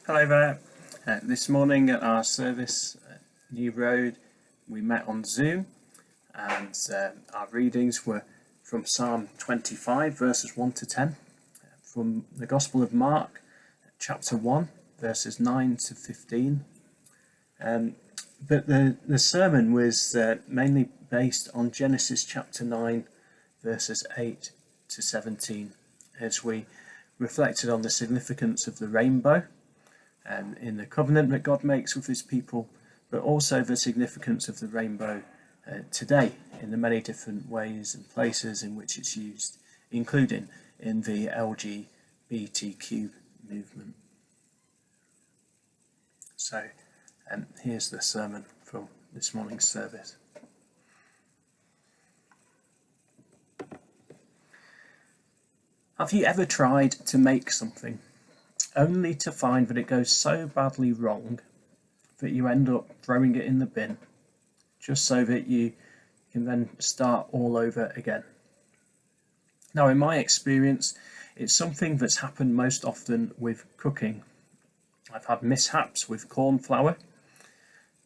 Hello there. This morning at our service at New Road, we met on Zoom, and our readings were from Psalm 25, verses 1 to 10, from the Gospel of Mark, chapter 1, verses 9 to 15. But the sermon was mainly based on Genesis chapter 9, verses 8 to 17, as we reflected on the significance of the rainbow in the covenant that God makes with his people, but also the significance of the rainbow today in the many different ways and places in which it's used, including in the LGBTQ movement. So here's the sermon from this morning's service. Have you ever tried to make something only to find that it goes so badly wrong that you end up throwing it in the bin just so that you can then start all over again? Now, in my experience, it's something that's happened most often with cooking. I've had mishaps with corn flour,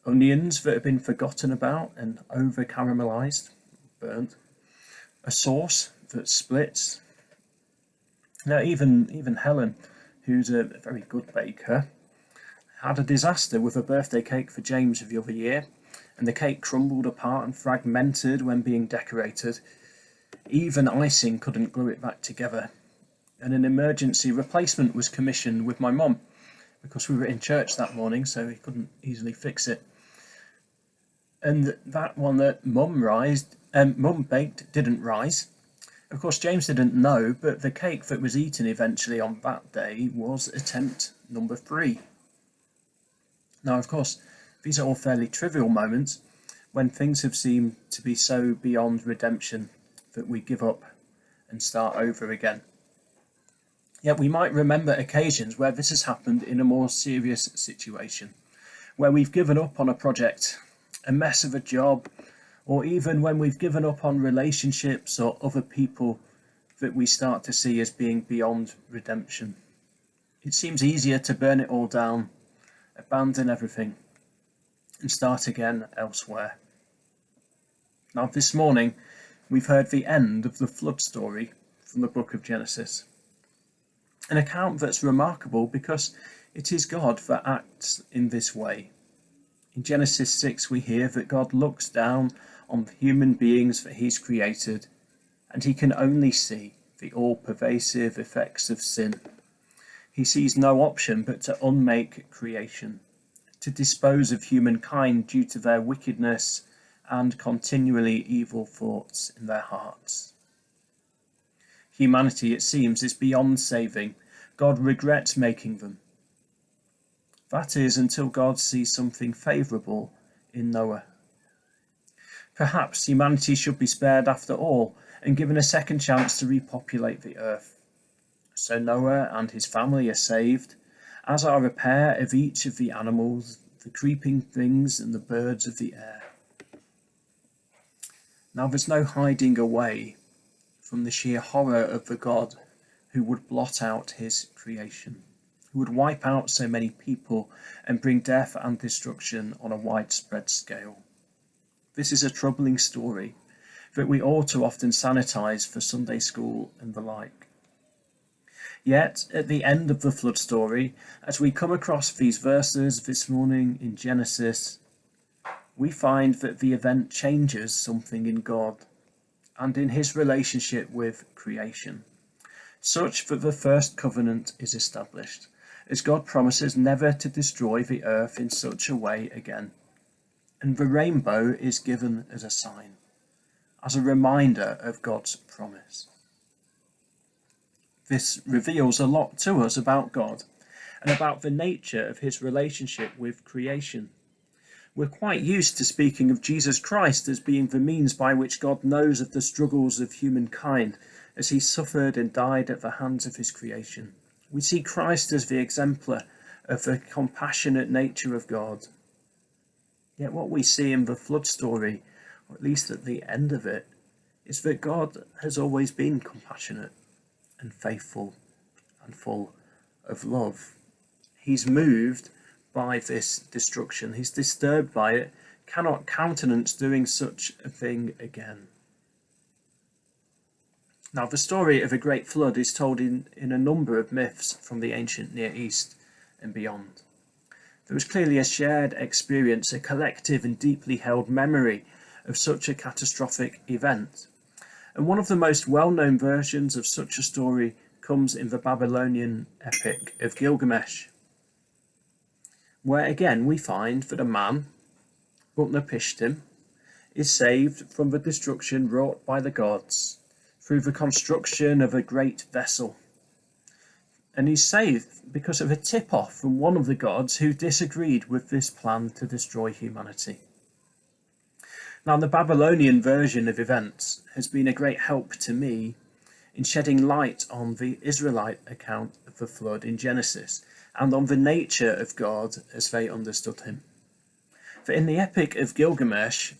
onions that have been forgotten about and over caramelized, burnt, a sauce that splits. Now, even Helen, who's a very good baker, had a disaster with a birthday cake for James of the other year, and the cake crumbled apart and fragmented when being decorated. Even icing couldn't glue it back together, and an emergency replacement was commissioned with my mum because we were in church that morning, so we couldn't easily fix it. And that one that Mum baked didn't rise. Of course, James didn't know, but the cake that was eaten eventually on that day was attempt number 3. Now, of course, these are all fairly trivial moments when things have seemed to be so beyond redemption that we give up and start over again. Yet we might remember occasions where this has happened in a more serious situation, where we've given up on a project, a mess of a job, or even when we've given up on relationships or other people that we start to see as being beyond redemption. It seems easier to burn it all down, abandon everything, and start again elsewhere. Now, this morning, we've heard the end of the flood story from the book of Genesis. An account that's remarkable because it is God that acts in this way. In Genesis 6, we hear that God looks down on the human beings that he's created, and he can only see the all-pervasive effects of sin. He sees no option but to unmake creation, to dispose of humankind due to their wickedness and continually evil thoughts in their hearts. Humanity, it seems, is beyond saving. God regrets making them. That is, until God sees something favourable in Noah. Perhaps humanity should be spared after all and given a second chance to repopulate the earth. So Noah and his family are saved, as are a pair of each of the animals, the creeping things and the birds of the air. Now there's no hiding away from the sheer horror of the God who would blot out his creation, who would wipe out so many people and bring death and destruction on a widespread scale. This is a troubling story that we all too often sanitize for Sunday school and the like. Yet, at the end of the flood story, as we come across these verses this morning in Genesis, we find that the event changes something in God and in his relationship with creation, such that the first covenant is established, as God promises never to destroy the earth in such a way again. And the rainbow is given as a sign, as a reminder of God's promise. This reveals a lot to us about God and about the nature of his relationship with creation. We're quite used to speaking of Jesus Christ as being the means by which God knows of the struggles of humankind as he suffered and died at the hands of his creation. We see Christ as the exemplar of the compassionate nature of God. Yet what we see in the flood story, or at least at the end of it, is that God has always been compassionate and faithful and full of love. He's moved by this destruction. He's disturbed by it, cannot countenance doing such a thing again. Now, the story of a great flood is told in a number of myths from the ancient Near East and beyond. There was clearly a shared experience, a collective and deeply held memory of such a catastrophic event. And one of the most well-known versions of such a story comes in the Babylonian epic of Gilgamesh, where again we find that a man, Utnapishtim, is saved from the destruction wrought by the gods through the construction of a great vessel. And he's saved because of a tip-off from one of the gods who disagreed with this plan to destroy humanity. Now, the Babylonian version of events has been a great help to me in shedding light on the Israelite account of the flood in Genesis and on the nature of God as they understood him. For in the epic of Gilgamesh,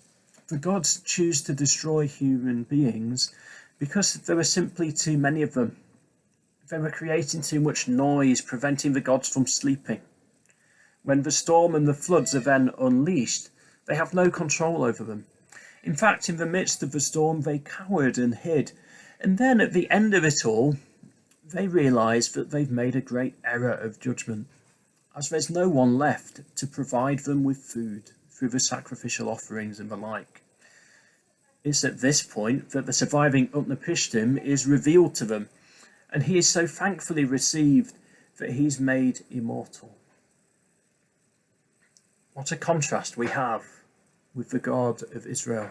the gods choose to destroy human beings because there were simply too many of them. They were creating too much noise, preventing the gods from sleeping. When the storm and the floods are then unleashed, they have no control over them. In fact, in the midst of the storm, they cowered and hid. And then at the end of it all, they realise that they've made a great error of judgment, as there's no one left to provide them with food through the sacrificial offerings and the like. It's at this point that the surviving Utnapishtim is revealed to them, and he is so thankfully received that he's made immortal. What a contrast we have with the God of Israel,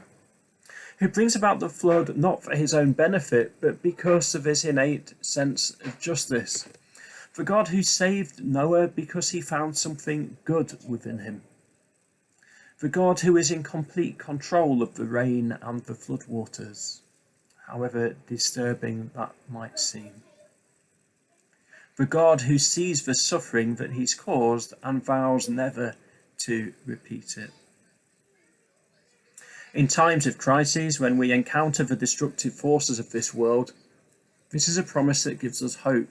who brings about the flood not for his own benefit, but because of his innate sense of justice. The God who saved Noah because he found something good within him. The God who is in complete control of the rain and the flood waters, however disturbing that might seem. The God who sees the suffering that he's caused and vows never to repeat it. In times of crises, when we encounter the destructive forces of this world, this is a promise that gives us hope.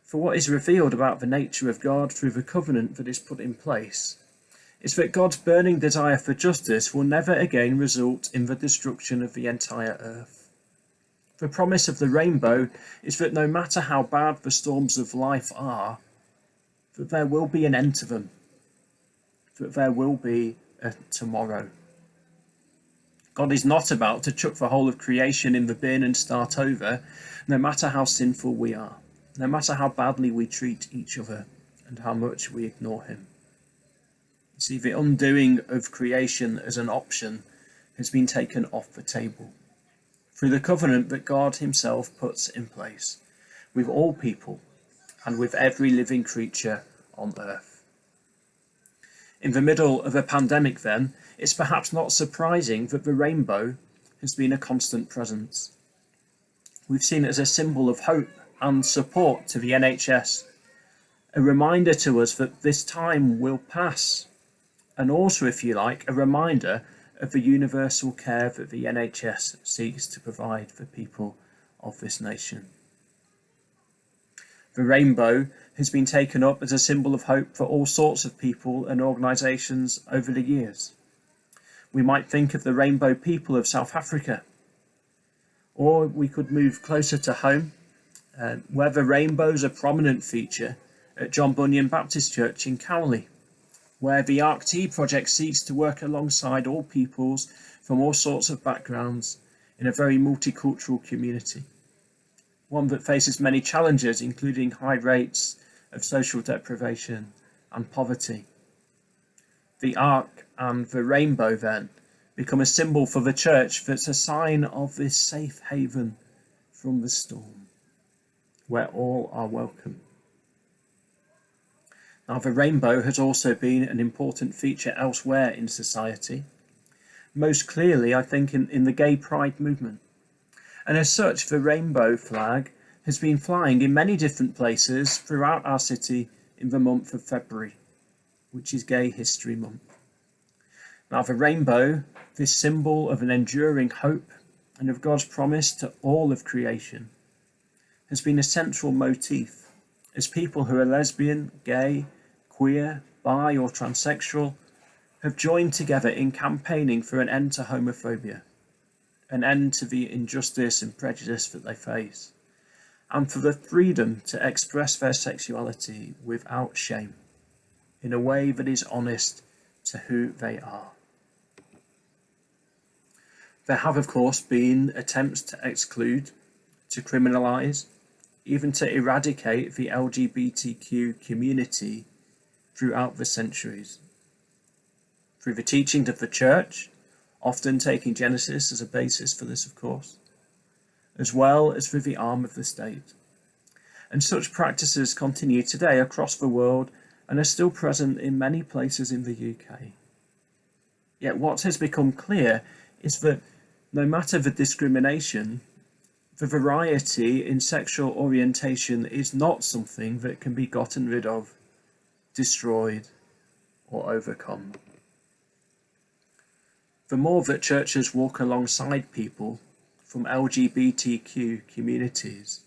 For what is revealed about the nature of God through the covenant that is put in place is that God's burning desire for justice will never again result in the destruction of the entire earth. The promise of the rainbow is that no matter how bad the storms of life are, that there will be an end to them, that there will be a tomorrow. God is not about to chuck the whole of creation in the bin and start over, no matter how sinful we are, no matter how badly we treat each other and how much we ignore him. You see, the undoing of creation as an option has been taken off the table through the covenant that God himself puts in place with all people and with every living creature on earth. In the middle of a pandemic then, it's perhaps not surprising that the rainbow has been a constant presence. We've seen it as a symbol of hope and support to the NHS, a reminder to us that this time will pass, and also, if you like, a reminder of the universal care that the NHS seeks to provide for people of this nation. The rainbow has been taken up as a symbol of hope for all sorts of people and organisations over the years. We might think of the rainbow people of South Africa, or we could move closer to home, where the rainbow is a prominent feature at John Bunyan Baptist Church in Cowley, where the ARC-T project seeks to work alongside all peoples from all sorts of backgrounds in a very multicultural community, one that faces many challenges, including high rates of social deprivation and poverty. The ark and the rainbow then become a symbol for the church that's a sign of this safe haven from the storm, where all are welcome. Now, the rainbow has also been an important feature elsewhere in society, most clearly, I think, in the gay pride movement. And as such, the rainbow flag has been flying in many different places throughout our city in the month of February, which is Gay History Month. Now, the rainbow, this symbol of an enduring hope and of God's promise to all of creation, has been a central motif as people who are lesbian, gay, queer, bi or transsexual have joined together in campaigning for an end to homophobia, an end to the injustice and prejudice that they face, and for the freedom to express their sexuality without shame, in a way that is honest to who they are. There have, of course, been attempts to exclude, to criminalise, even to eradicate the LGBTQ community throughout the centuries. Through the teachings of the Church, often taking Genesis as a basis for this, of course, as well as through the arm of the state. And such practices continue today across the world and are still present in many places in the UK. Yet what has become clear is that no matter the discrimination, the variety in sexual orientation is not something that can be gotten rid of, destroyed, or overcome. The more that churches walk alongside people from LGBTQ communities,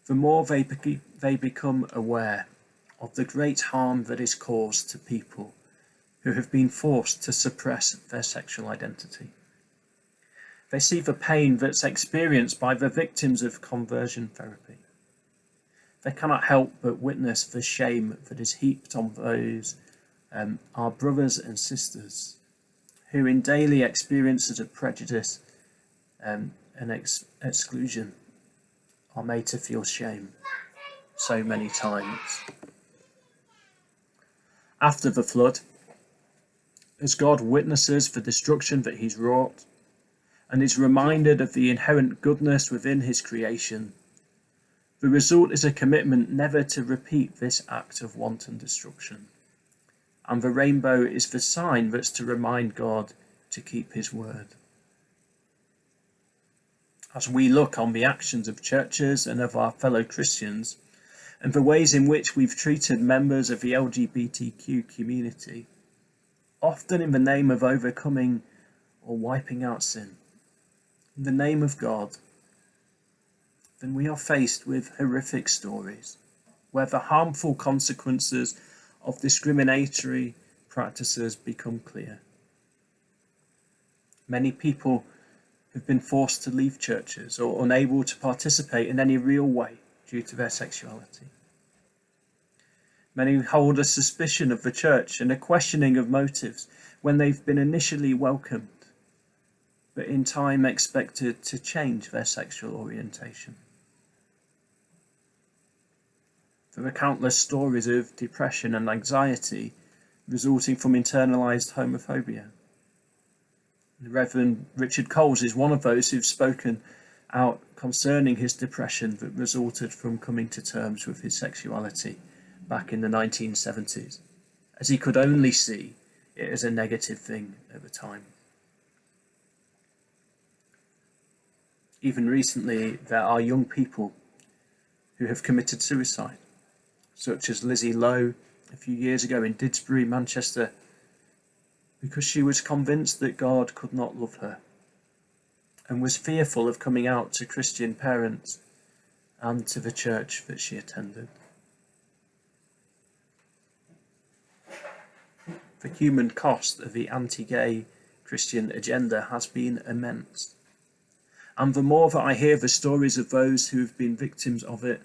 the more they become aware of the great harm that is caused to people who have been forced to suppress their sexual identity. They see the pain that's experienced by the victims of conversion therapy. They cannot help but witness the shame that is heaped on those, our brothers and sisters, who in daily experiences of prejudice and exclusion are made to feel shame so many times. After the flood, as God witnesses the destruction that he's wrought and is reminded of the inherent goodness within his creation, the result is a commitment never to repeat this act of wanton destruction. And the rainbow is the sign that's to remind God to keep his word. As we look on the actions of churches and of our fellow Christians, and the ways in which we've treated members of the LGBTQ community, often in the name of overcoming or wiping out sin, in the name of God, then we are faced with horrific stories where the harmful consequences of discriminatory practices become clear. Many people have been forced to leave churches or unable to participate in any real way due to their sexuality. Many hold a suspicion of the church and a questioning of motives when they've been initially welcomed, but in time expected to change their sexual orientation. There are countless stories of depression and anxiety resulting from internalized homophobia. The Reverend Richard Coles is one of those who've spoken out concerning his depression that resulted from coming to terms with his sexuality back in the 1970s, as he could only see it as a negative thing at the time. Even recently, there are young people who have committed suicide, such as Lizzie Lowe a few years ago in Didsbury, Manchester, because she was convinced that God could not love her and was fearful of coming out to Christian parents and to the church that she attended. The human cost of the anti-gay Christian agenda has been immense. And the more that I hear the stories of those who have been victims of it,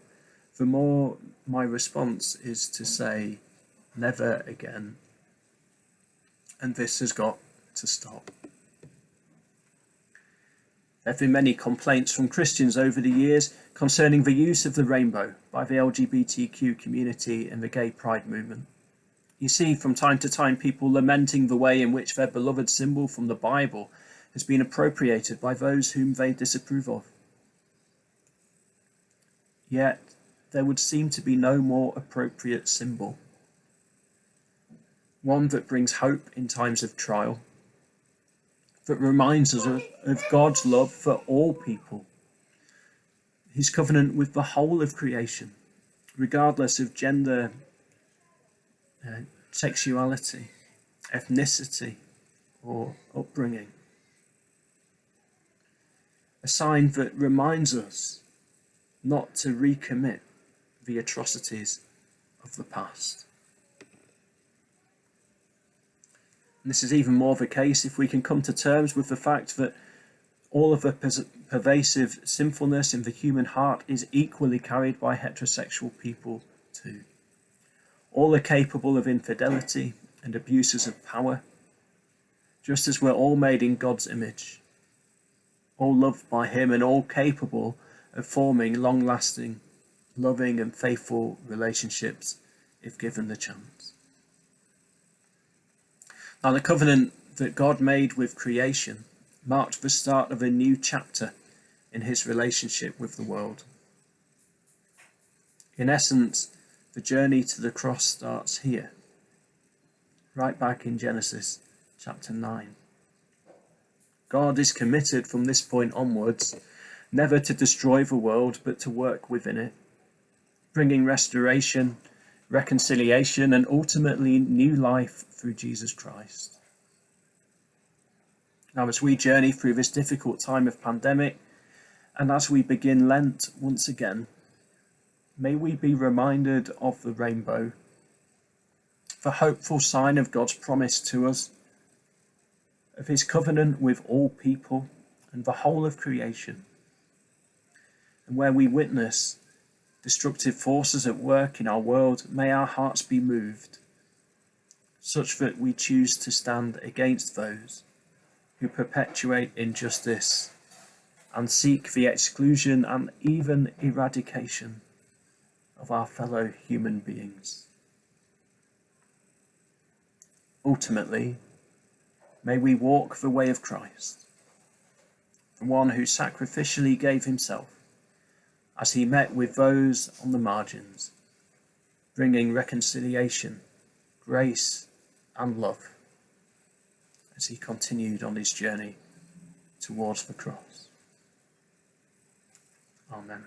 the more my response is to say, never again. And this has got to stop. There have been many complaints from Christians over the years concerning the use of the rainbow by the LGBTQ community and the gay pride movement. You see from time to time people lamenting the way in which their beloved symbol from the Bible has been appropriated by those whom they disapprove of. Yet there would seem to be no more appropriate symbol. One that brings hope in times of trial, that reminds us of God's love for all people, his covenant with the whole of creation, regardless of gender, sexuality, ethnicity, or upbringing. A sign that reminds us not to recommit the atrocities of the past. And this is even more the case if we can come to terms with the fact that all of the pervasive sinfulness in the human heart is equally carried by heterosexual people too. All are capable of infidelity and abuses of power, just as we're all made in God's image, all loved by him and all capable of forming long-lasting, loving and faithful relationships if given the chance. Now, the covenant that God made with creation marked the start of a new chapter in his relationship with the world. In essence, the journey to the cross starts here, right back in Genesis chapter 9. God is committed from this point onwards never to destroy the world, but to work within it, bringing restoration, reconciliation, and ultimately new life through Jesus Christ. Now, as we journey through this difficult time of pandemic, and as we begin Lent once again, may we be reminded of the rainbow, the hopeful sign of God's promise to us, of his covenant with all people and the whole of creation. And where we witness destructive forces at work in our world, may our hearts be moved, such that we choose to stand against those who perpetuate injustice and seek the exclusion and even eradication of our fellow human beings. Ultimately, may we walk the way of Christ, the one who sacrificially gave himself as he met with those on the margins, bringing reconciliation, grace, and love as he continued on his journey towards the cross. Amen.